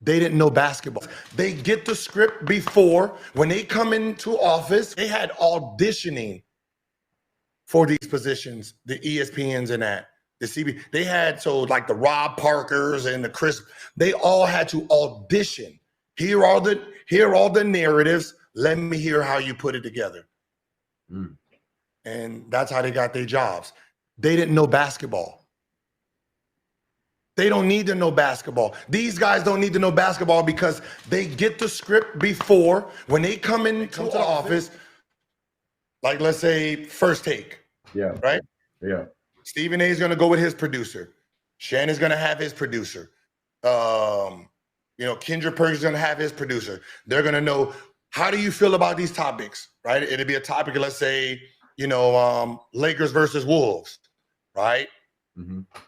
They didn't know basketball. They get the script before. When they come into office, they had auditioning for these positions, the ESPNs and that, the CB. They had, so like the Rob Parkers and the Chris, they all had to audition. Here are the narratives. Let me hear how you put it together. And that's how they got their jobs. They didn't know basketball. They don't need to know basketball. These guys don't need to know basketball because they get the script before. When they come into the office, like let's say First Take. Yeah. Right? Yeah. Stephen A is going to go with his producer. Shannon's going to have his producer. Kendra Perkins is going to have his producer. They're going to know, how do you feel about these topics? Right? It'll be a topic, let's say, Lakers versus Wolves. Right?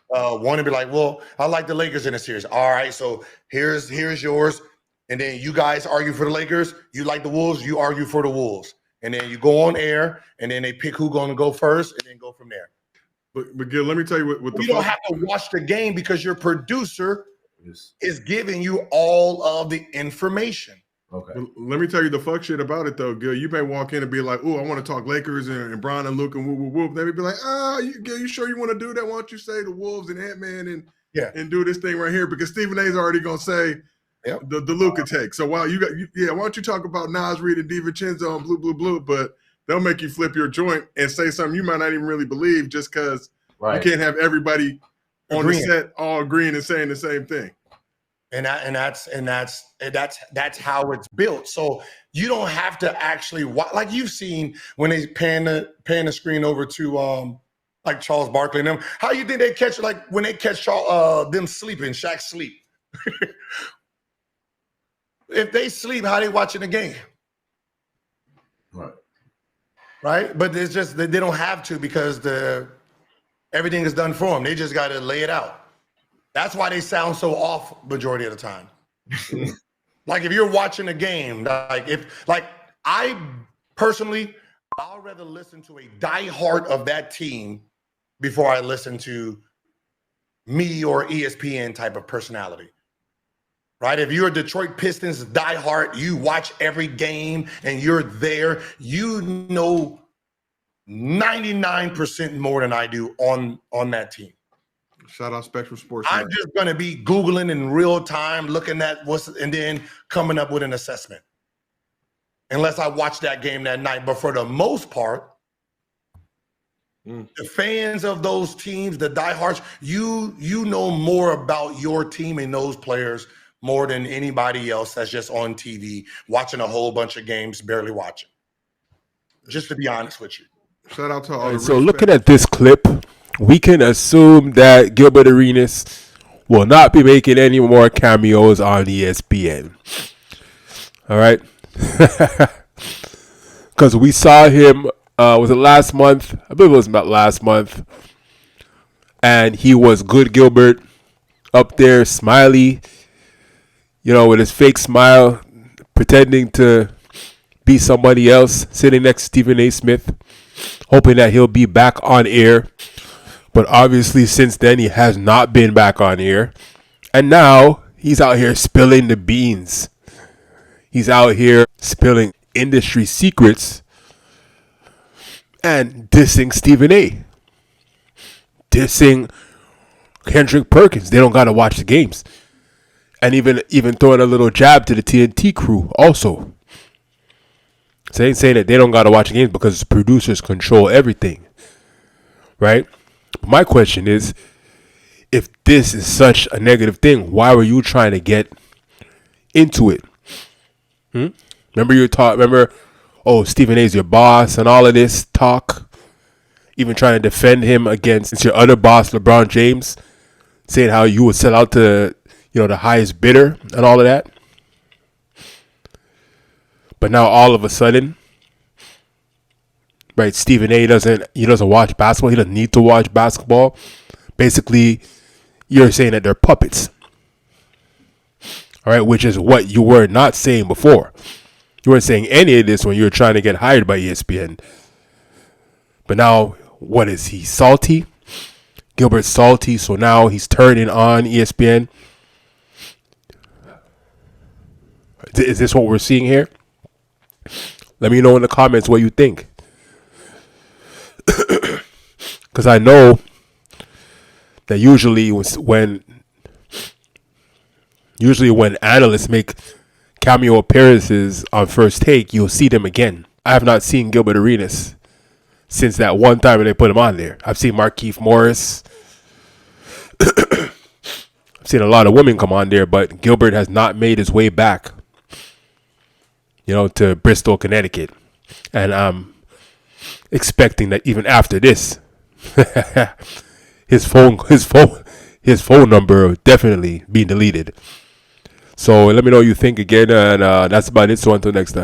One to be like, well, I like the Lakers in a series. All right, so here's yours, and then you guys argue for the Lakers. You like the Wolves, you argue for the Wolves, and then you go on air, and then they pick who's going to go first, and then go from there. But Gil, let me tell you what you don't have to watch the game because your producer is giving you all of the information. Okay. But let me tell you the fuck shit about it though, Gil. You may walk in and be like, "Oh, I want to talk Lakers and Bron and Luke and whoop whoop whoop." They may be like, Gil, you sure you want to do that? Why don't you say the Wolves and Ant-Man and do this thing right here?" Because Stephen A is already gonna say the Luka take. So why don't you talk about Nas Reed and DiVincenzo and blue, but they'll make you flip your joint and say something you might not even really believe just because you can't have everybody on the set all agreeing and saying the same thing. And that's how it's built. So you don't have to actually watch, like you've seen when they pan the screen over to like Charles Barkley and them. How you think they catch, like when they catch them sleeping, Shaq sleep? If they sleep, how they watching the game? Right. But it's just they don't have to because everything is done for them. They just got to lay it out. That's why they sound so off majority of the time. Like if you're watching a game, I personally, I'll rather listen to a diehard of that team before I listen to me or ESPN type of personality. Right? If you're a Detroit Pistons diehard, you watch every game and you're there, you know 99% more than I do on that team. Shout out Spectrum Sports. I'm just going to be Googling in real time, looking at and then coming up with an assessment. Unless I watch that game that night. But for the most part, the fans of those teams, the diehards, you know more about your team and those players more than anybody else that's just on TV, watching a whole bunch of games, barely watching. Just to be honest with you. Shout out to all. So looking at this clip, we can assume that Gilbert Arenas will not be making any more cameos on ESPN. All right. Because we saw him, was it last month? I believe it was about last month. And he was good Gilbert up there, smiley, with his fake smile, pretending to be somebody else, sitting next to Stephen A. Smith, hoping that he'll be back on air. But obviously, since then, he has not been back on air. And now, he's out here spilling the beans. He's out here spilling industry secrets and dissing Stephen A. Dissing Kendrick Perkins. They don't got to watch the games. And even throwing a little jab to the TNT crew also. Saying that they don't got to watch the games because the producers control everything. Right? My question is, if this is such a negative thing, why were you trying to get into it? Remember, Stephen A's your boss and all of this talk, even trying to defend him against your other boss, LeBron James, saying how you would sell out to, the highest bidder and all of that. But now all of a sudden, right, Stephen A doesn't watch basketball. He doesn't need to watch basketball. Basically, you're saying that they're puppets. All right, which is what you were not saying before. You weren't saying any of this when you were trying to get hired by ESPN. But now, what is he, salty? Gilbert's salty, so now he's turning on ESPN. Is this what we're seeing here? Let me know in the comments what you think. Because I know that usually when analysts make cameo appearances on First Take, you'll see them again. I have not seen Gilbert Arenas since that one time when they put him on there. I've seen Markeith Morris. I've seen a lot of women come on there, but Gilbert has not made his way back, to Bristol, Connecticut. And I'm expecting that even after this, his phone number will definitely be deleted. So let me know what you think again, and that's about it. So until next time.